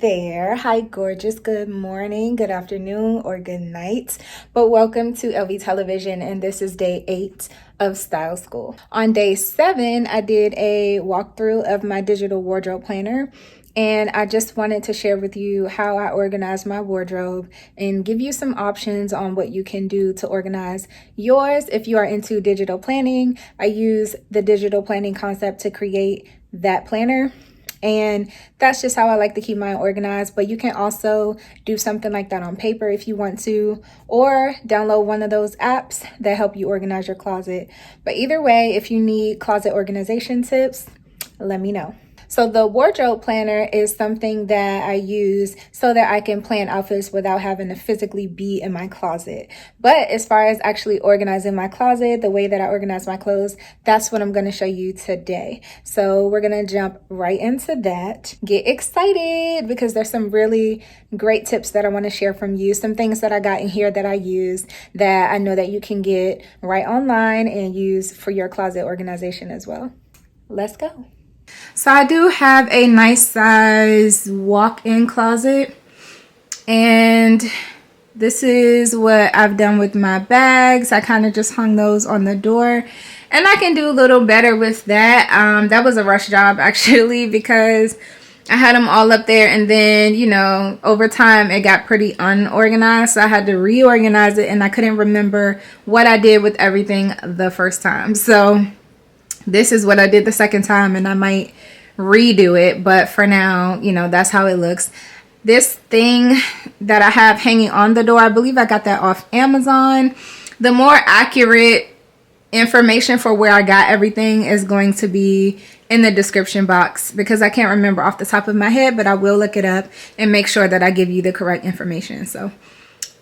there. Hi, gorgeous. Good morning, good afternoon, or good night. But welcome to LV Television, and this is day 8 of Style School. On day 7, I did a walkthrough of my digital wardrobe planner, and I just wanted to share with you how I organize my wardrobe and give you some options on what you can do to organize yours. If you are into digital planning, I use the digital planning concept to create that planner. And that's just how I like to keep mine organized. But you can also do something like that on paper if you want to, or download one of those apps that help you organize your closet. But either way, if you need closet organization tips, let me know. So the wardrobe planner is something that I use so that I can plan outfits without having to physically be in my closet. But as far as actually organizing my closet, the way that I organize my clothes, that's what I'm going to show you today. So we're going to jump right into that. Get excited because there's some really great tips that I want to share from you. Some things that I got in here that I use that I know that you can get right online and use for your closet organization as well. Let's go. So I do have a nice size walk-in closet, and this is what I've done with my bags. I kind of just hung those on the door, and I can do a little better with that. That was a rush job actually, because I had them all up there, and then, you know, over time it got pretty unorganized, so I had to reorganize it, and I couldn't remember what I did with everything the first time. So this is what I did the second time, and I might redo it, but for now, you know, that's how it looks. This thing that I have hanging on the door, I believe I got that off Amazon. The more accurate information for where I got everything is going to be in the description box, because I can't remember off the top of my head, but I will look it up and make sure that I give you the correct information. So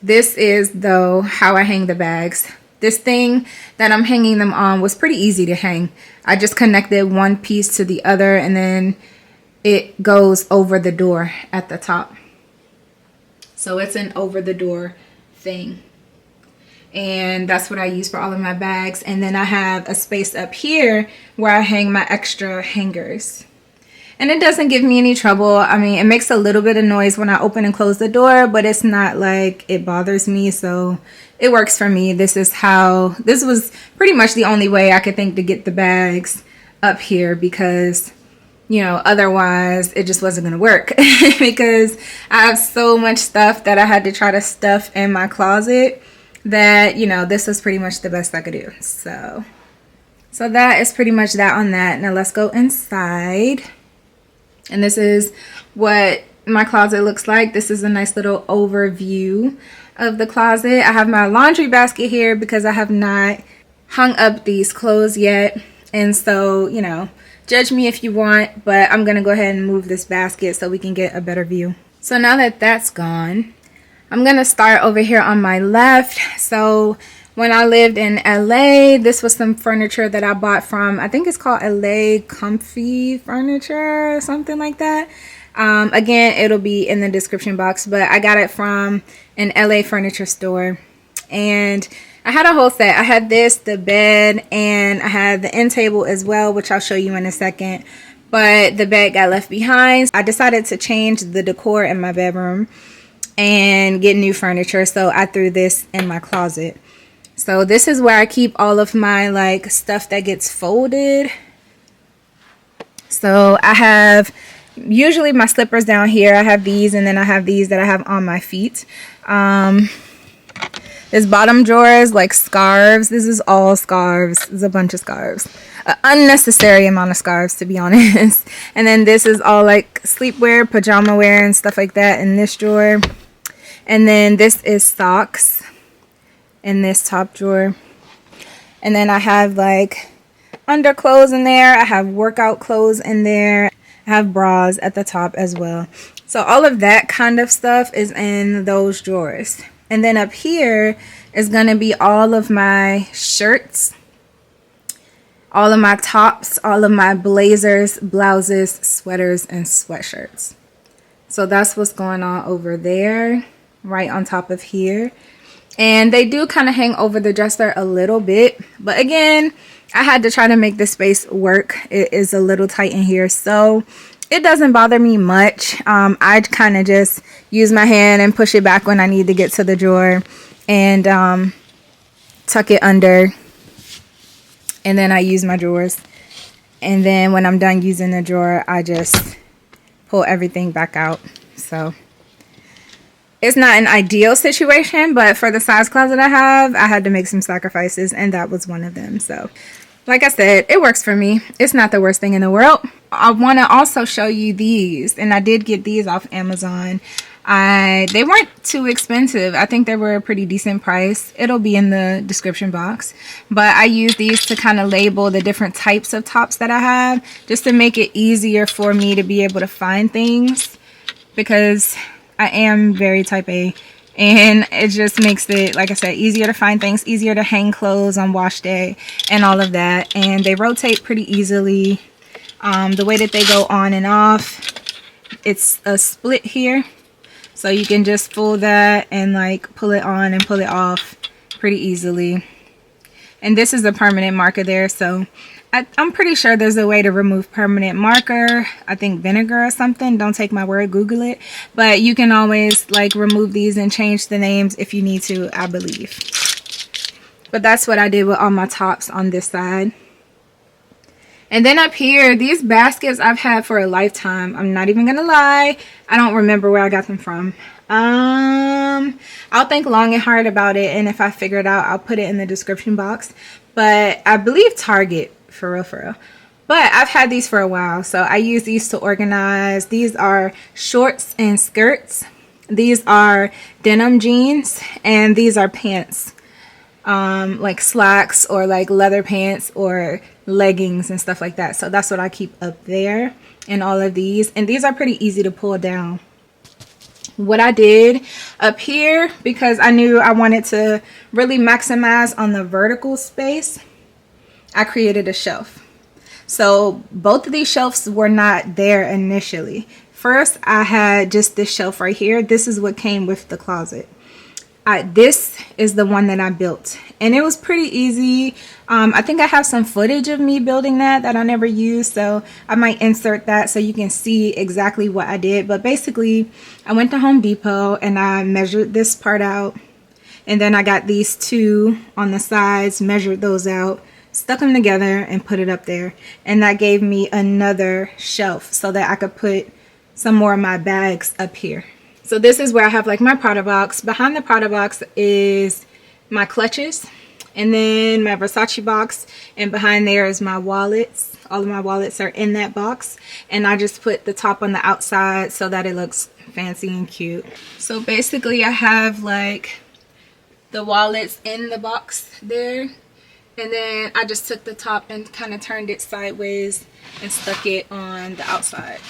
this is, though, how I hang the bags. This thing that I'm hanging them on was pretty easy to hang. I just connected one piece to the other, and then it goes over the door at the top. So it's an over the door thing. And that's what I use for all of my bags. And then I have a space up here where I hang my extra hangers. And it doesn't give me any trouble. I mean, it makes a little bit of noise when I open and close the door, but it's not like it bothers me, so it works for me. This was pretty much the only way I could think to get the bags up here, because, you know, otherwise it just wasn't going to work because I have so much stuff that I had to try to stuff in my closet that, you know, this was pretty much the best I could do. So that is pretty much that on that. Now let's go inside. And this is what my closet looks like. This is a nice little overview of the closet. I have my laundry basket here because I have not hung up these clothes yet. And so, you know, judge me if you want, but I'm going to go ahead and move this basket so we can get a better view. So now that that's gone, I'm going to start over here on my left. So when I lived in LA, this was some furniture that I bought from, I think it's called LA Comfy Furniture or something like that. Again, it'll be in the description box, but I got it from an LA furniture store. And I had a whole set. I had this, the bed, and I had the end table as well, which I'll show you in a second. But the bed got left behind. I decided to change the decor in my bedroom and get new furniture, so I threw this in my closet. So this is where I keep all of my like stuff that gets folded. So I have usually my slippers down here. I have these, and then I have these that I have on my feet. This bottom drawer is like scarves. This is all scarves. There's a bunch of scarves. An unnecessary amount of scarves, to be honest. And then this is all like sleepwear, pajama wear, and stuff like that in this drawer. And then this is socks in this top drawer. And then I have like underclothes in there. I have workout clothes in there. I have bras at the top as well. So all of that kind of stuff is in those drawers. And then up here is going to be all of my shirts, all of my tops, all of my blazers, blouses, sweaters, and sweatshirts. So that's what's going on over there, right on top of here. And they do kind of hang over the dresser a little bit. But again, I had to try to make the space work. It is a little tight in here. So it doesn't bother me much. I kind of just use my hand and push it back when I need to get to the drawer, and tuck it under, and then I use my drawers. And then when I'm done using the drawer, I just pull everything back out. So it's not an ideal situation, but for the size closet I have, I had to make some sacrifices, and that was one of them. So like I said, it works for me. It's not the worst thing in the world. I want to also show you these, and I did get these off Amazon. They weren't too expensive. I think they were a pretty decent price. It'll be in the description box. But I use these to kind of label the different types of tops that I have, just to make it easier for me to be able to find things, because I am very type A, and it just makes it, like I said, easier to find things, easier to hang clothes on wash day and all of that. And they rotate pretty easily. The way that they go on and off, it's a split here, so you can just pull that and like pull it on and pull it off pretty easily. And this is a permanent marker there, so I'm pretty sure there's a way to remove permanent marker. I think vinegar or something. Don't take my word, Google it. But you can always like remove these and change the names if you need to, I believe. But that's what I did with all my tops on this side. And then up here, these baskets I've had for a lifetime. I'm not even gonna lie, I don't remember where I got them from. I'll think long and hard about it, and if I figure it out, I'll put it in the description box. But I believe Target, for real. But I've had these for a while, so I use these to organize. These are shorts and skirts. These are denim jeans, and these are pants, like slacks or like leather pants or leggings and stuff like that. So that's what I keep up there in all of these, and these are pretty easy to pull down. What I did up here, because I knew I wanted to really maximize on the vertical space, I created a shelf. So both of these shelves were not there initially. First, I had just this shelf right here. This is what came with the closet. This is the one that I built, and it was pretty easy. I think I have some footage of me building that I never used, so I might insert that so you can see exactly what I did. But basically, I went to Home Depot and I measured this part out, and then I got these two on the sides, measured those out, stuck them together and put it up there, and that gave me another shelf so that I could put some more of my bags up here. So this is where I have like my Prada box. Behind the Prada box is my clutches, and then my Versace box, and behind there is my wallets. All of my wallets are in that box, and I just put the top on the outside so that it looks fancy and cute. So basically I have like the wallets in the box there, and then I just took the top and kind of turned it sideways and stuck it on the outside,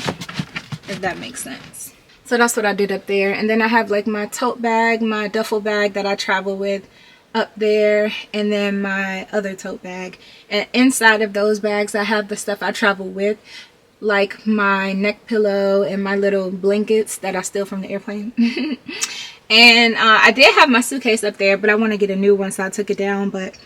if that makes sense. So that's what I did up there. And then I have like my tote bag, my duffel bag that I travel with up there, and then my other tote bag. And inside of those bags I have the stuff I travel with, like my neck pillow and my little blankets that I steal from the airplane. And I did have my suitcase up there, but I want to get a new one, so I took it down. But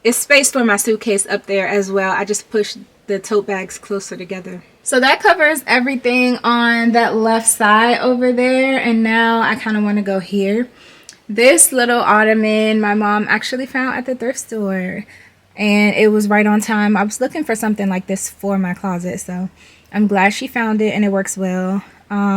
it's space for my suitcase up there as well. I just pushed the tote bags closer together. So that covers everything on that left side over there, and now I kind of want to go here. This little ottoman my mom actually found at the thrift store, and it was right on time. I was looking for something like this for my closet, so I'm glad she found it, and it works well.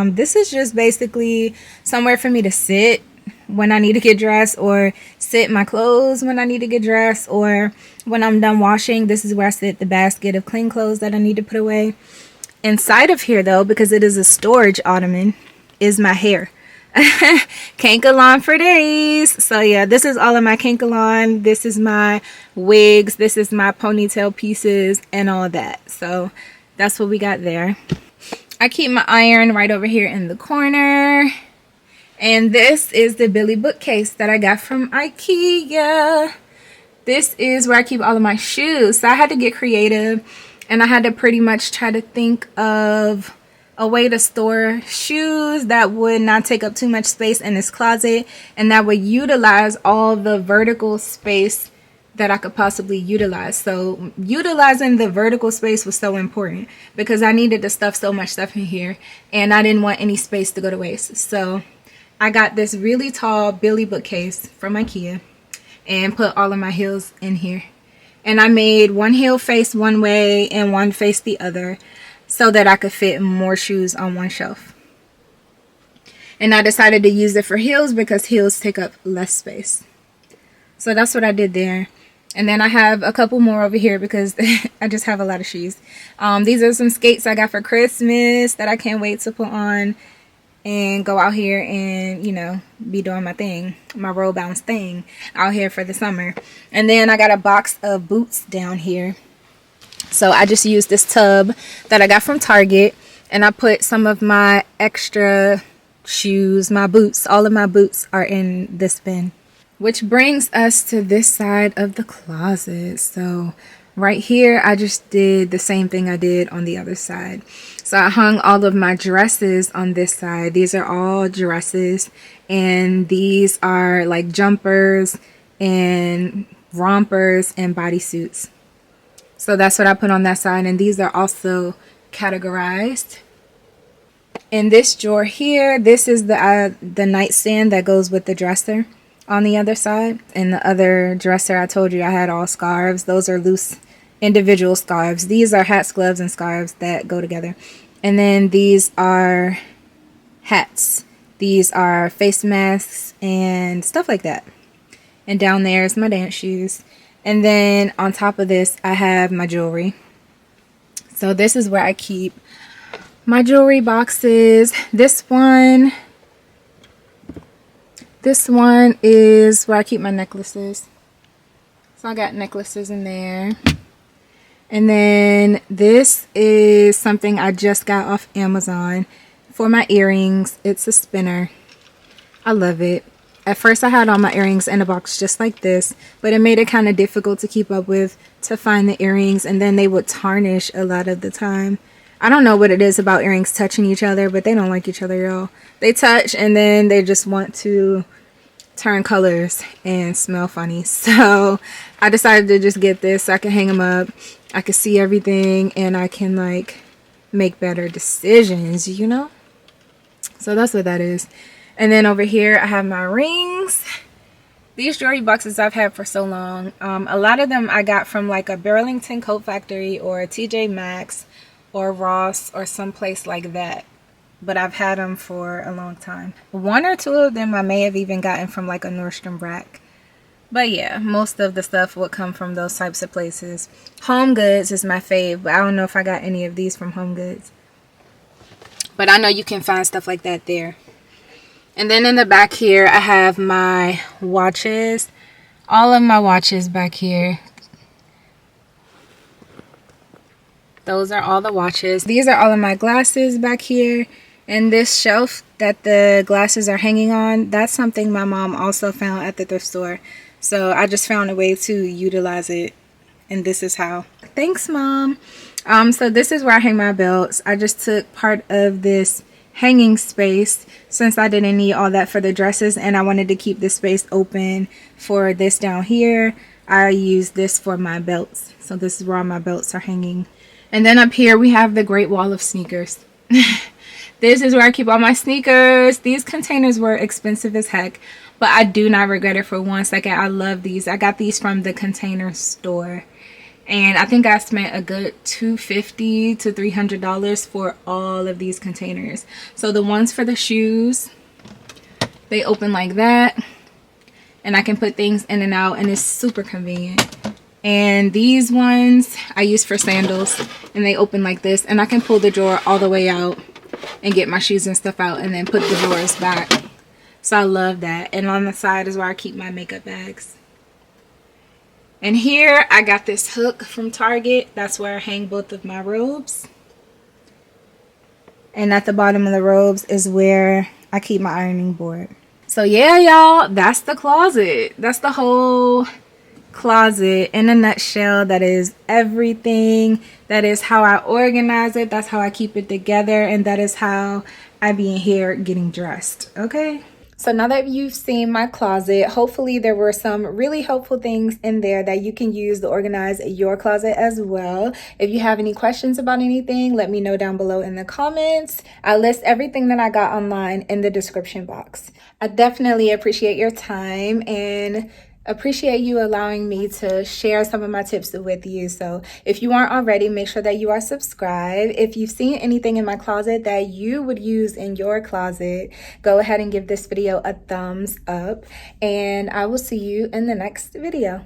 This is just basically somewhere for me to sit when I need to get dressed, or sit my clothes when I need to get dressed, or when I'm done washing. This is where I sit the basket of clean clothes that I need to put away. Inside of here though, because it is a storage ottoman, is my hair. Kankalon for days. So yeah, this is all of my Kankalon. This is my wigs. This is my ponytail pieces and all that. So that's what we got there. I keep my iron right over here in the corner. And this is the Billy bookcase that I got from Ikea. This is where I keep all of my shoes. So I had to get creative, and I had to pretty much try to think of a way to store shoes that would not take up too much space in this closet, and that would utilize all the vertical space that I could possibly utilize. So utilizing the vertical space was so important because I needed to stuff so much stuff in here and I didn't want any space to go to waste. So I got this really tall Billy bookcase from Ikea and put all of my heels in here. And I made one heel face one way and one face the other so that I could fit more shoes on one shelf. And I decided to use it for heels because heels take up less space. So that's what I did there. And then I have a couple more over here because I just have a lot of shoes. These are some skates I got for Christmas that I can't wait to put on and go out here and, you know, be doing my thing, my roll bounce thing out here for the summer. And then I got a box of boots down here. So I just used this tub that I got from Target and I put some of my extra shoes, my boots, all of my boots are in this bin. Which brings us to this side of the closet. So right here, I just did the same thing I did on the other side. So I hung all of my dresses on this side. These are all dresses. And these are like jumpers and rompers and bodysuits. So that's what I put on that side. And these are also categorized. In this drawer here, this is the nightstand that goes with the dresser. On the other side, in the other dresser, I told you I had all scarves. Those are loose individual scarves. These are hats, gloves, and scarves that go together. And then these are hats. These are face masks and stuff like that. And down there is my dance shoes. And then on top of this, I have my jewelry. So this is where I keep my jewelry boxes. This one is where I keep my necklaces. So I got necklaces in there. And then this is something I just got off Amazon for my earrings. It's a spinner. I love it. At first I had all my earrings in a box just like this, but it made it kind of difficult to keep up with to find the earrings, and then they would tarnish a lot of the time. I don't know what it is about earrings touching each other, but they don't like each other, y'all. They touch and then they just want to turn colors and smell funny. So I decided to just get this so I can hang them up. I can see everything and I can like make better decisions, you know? So that's what that is. And then over here I have my rings. These jewelry boxes I've had for so long. A lot of them I got from like a Burlington coat factory or a TJ Maxx or Ross or someplace like that. But I've had them for a long time. One or two of them I may have even gotten from like a Nordstrom Rack. But yeah, most of the stuff would come from those types of places. Home Goods is my fave, but I don't know if I got any of these from Home Goods. But I know you can find stuff like that there. And then in the back here, I have my watches. All of my watches back here. Those are all the watches. These are all of my glasses back here. And this shelf that the glasses are hanging on, that's something my mom also found at the thrift store. So I just found a way to utilize it. And this is how. Thanks, Mom. So this is where I hang my belts. I just took part of this hanging space since I didn't need all that for the dresses. And I wanted to keep this space open for this down here. I use this for my belts. So this is where all my belts are hanging. And then up here we have the Great Wall of Sneakers. This is where I keep all my sneakers. These containers were expensive as heck, but I do not regret it for one second. I love these. I got these from the Container Store. And I think I spent a good $250 to $300 for all of these containers. So the ones for the shoes, they open like that. And I can put things in and out, and it's super convenient. And these ones I use for sandals, and they open like this. And I can pull the drawer all the way out and get my shoes and stuff out and then put the drawers back. So I love that. And on the side is where I keep my makeup bags. And here I got this hook from Target. That's where I hang both of my robes. And at the bottom of the robes is where I keep my ironing board. So yeah, y'all, that's the closet. That's the whole closet in a nutshell. That is everything. That is how I organize it. That's how I keep it together. And that is how I be in here getting dressed. Okay. So now that you've seen my closet, hopefully there were some really helpful things in there that you can use to organize your closet as well. If you have any questions about anything, let me know down below in the comments. I list everything that I got online in the description box. I definitely appreciate your time and appreciate you allowing me to share some of my tips with you. So if you aren't already, make sure that you are subscribed. If you've seen anything in my closet that you would use in your closet, go ahead and give this video a thumbs up, and I will see you in the next video.